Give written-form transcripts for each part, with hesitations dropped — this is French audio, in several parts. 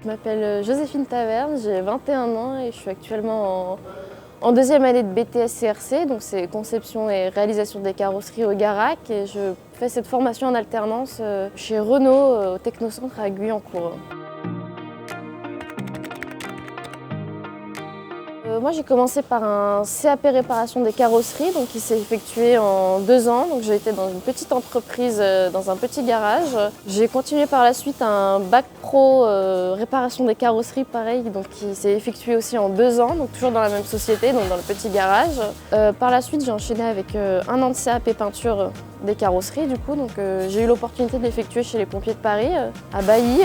Je m'appelle Joséphine Taverne, j'ai 21 ans et je suis actuellement en deuxième année de BTS CRC, donc c'est conception et réalisation des carrosseries au Garac, et je fais cette formation en alternance chez Renault au Technocentre à Guyancourt. Moi j'ai commencé par un CAP réparation des carrosseries, donc qui s'est effectué en 2 ans. Donc j'ai été dans une petite entreprise, dans un petit garage. J'ai continué par la suite un bac pro réparation des carrosseries, pareil, donc qui s'est effectué aussi en 2 ans, donc toujours dans la même société, donc dans le petit garage. Par la suite j'ai enchaîné avec 1 an de CAP peinture des carrosseries du coup, donc j'ai eu l'opportunité de l'effectuer chez les pompiers de Paris, à Bailly.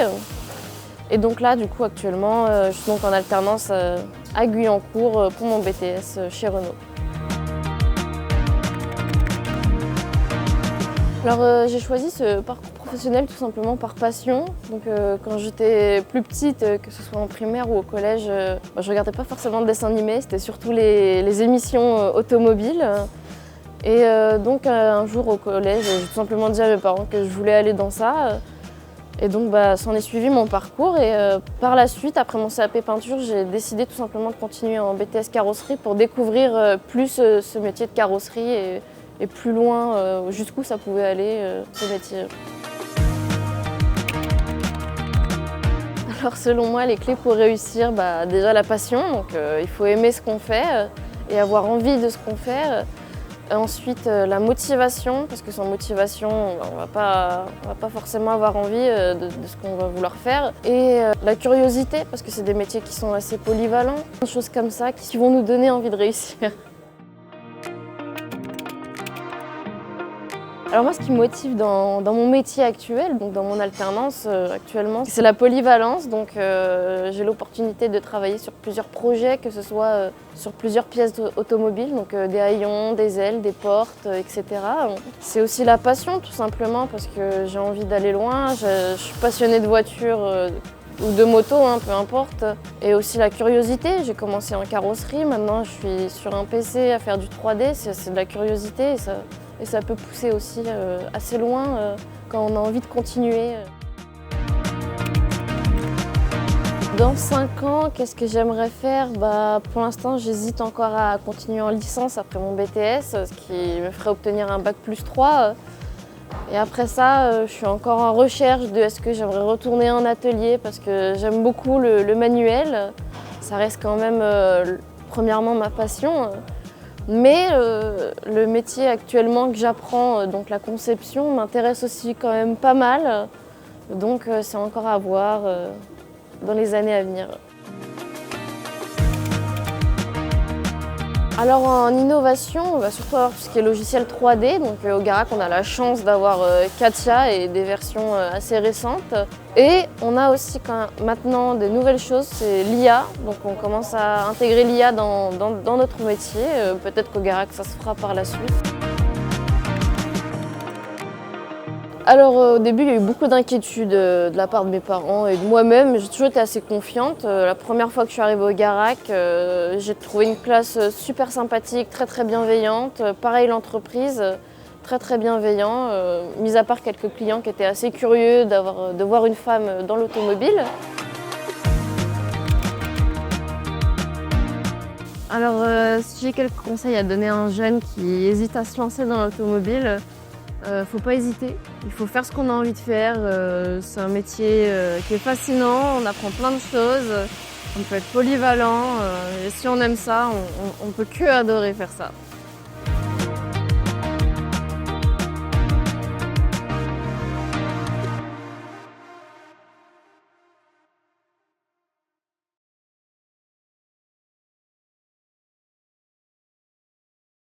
Et donc là, du coup, actuellement, je suis donc en alternance à Guyancourt pour mon BTS chez Renault. Alors, j'ai choisi ce parcours professionnel tout simplement par passion. Donc, quand j'étais plus petite, que ce soit en primaire ou au collège, je regardais pas forcément de dessins animés, c'était surtout les émissions automobiles. Et donc, un jour au collège, j'ai tout simplement dit à mes parents que je voulais aller dans ça. Et donc s'en est suivi mon parcours et par la suite, après mon CAP peinture, j'ai décidé tout simplement de continuer en BTS carrosserie pour découvrir plus ce métier de carrosserie et plus loin jusqu'où ça pouvait aller ce métier. Alors selon moi, les clés pour réussir, déjà la passion, donc il faut aimer ce qu'on fait et avoir envie de ce qu'on fait. Ensuite, la motivation, parce que sans motivation, on va pas forcément avoir envie de ce qu'on va vouloir faire. Et la curiosité, parce que c'est des métiers qui sont assez polyvalents, des choses comme ça qui vont nous donner envie de réussir. Alors moi, ce qui me motive dans mon métier actuel, donc dans mon alternance actuellement, c'est la polyvalence. Donc j'ai l'opportunité de travailler sur plusieurs projets, que ce soit sur plusieurs pièces automobiles, donc des haillons, des ailes, des portes, etc. C'est aussi la passion tout simplement, parce que j'ai envie d'aller loin. Je suis passionnée de voitures ou de moto, peu importe. Et aussi la curiosité, j'ai commencé en carrosserie, maintenant je suis sur un PC à faire du 3D, c'est de la curiosité et ça peut pousser aussi assez loin quand on a envie de continuer. Dans 5 ans, qu'est-ce que j'aimerais faire? Pour l'instant, j'hésite encore à continuer en licence après mon BTS, ce qui me ferait obtenir un bac+3. Et après ça, je suis encore en recherche de est-ce que j'aimerais retourner en atelier parce que j'aime beaucoup le manuel. Ça reste quand même premièrement ma passion. Mais le métier actuellement que j'apprends, donc la conception, m'intéresse aussi quand même pas mal. Donc c'est encore à voir dans les années à venir. Alors en innovation, on va surtout avoir tout ce qui est logiciel 3D. Donc au Garac, on a la chance d'avoir Katia et des versions assez récentes. Et on a aussi maintenant des nouvelles choses, c'est l'IA. Donc on commence à intégrer l'IA dans notre métier. Peut-être qu'au Garac, ça se fera par la suite. Alors au début, il y a eu beaucoup d'inquiétudes de la part de mes parents et de moi-même. J'ai toujours été assez confiante. La première fois que je suis arrivée au Garac, j'ai trouvé une classe super sympathique, très bienveillante. Pareil l'entreprise, très bienveillant, mis à part quelques clients qui étaient assez curieux de voir une femme dans l'automobile. Alors si j'ai quelques conseils à donner à un jeune qui hésite à se lancer dans l'automobile, faut pas hésiter, il faut faire ce qu'on a envie de faire. C'est un métier qui est fascinant, on apprend plein de choses, on peut être polyvalent et si on aime ça, on peut que adorer faire ça.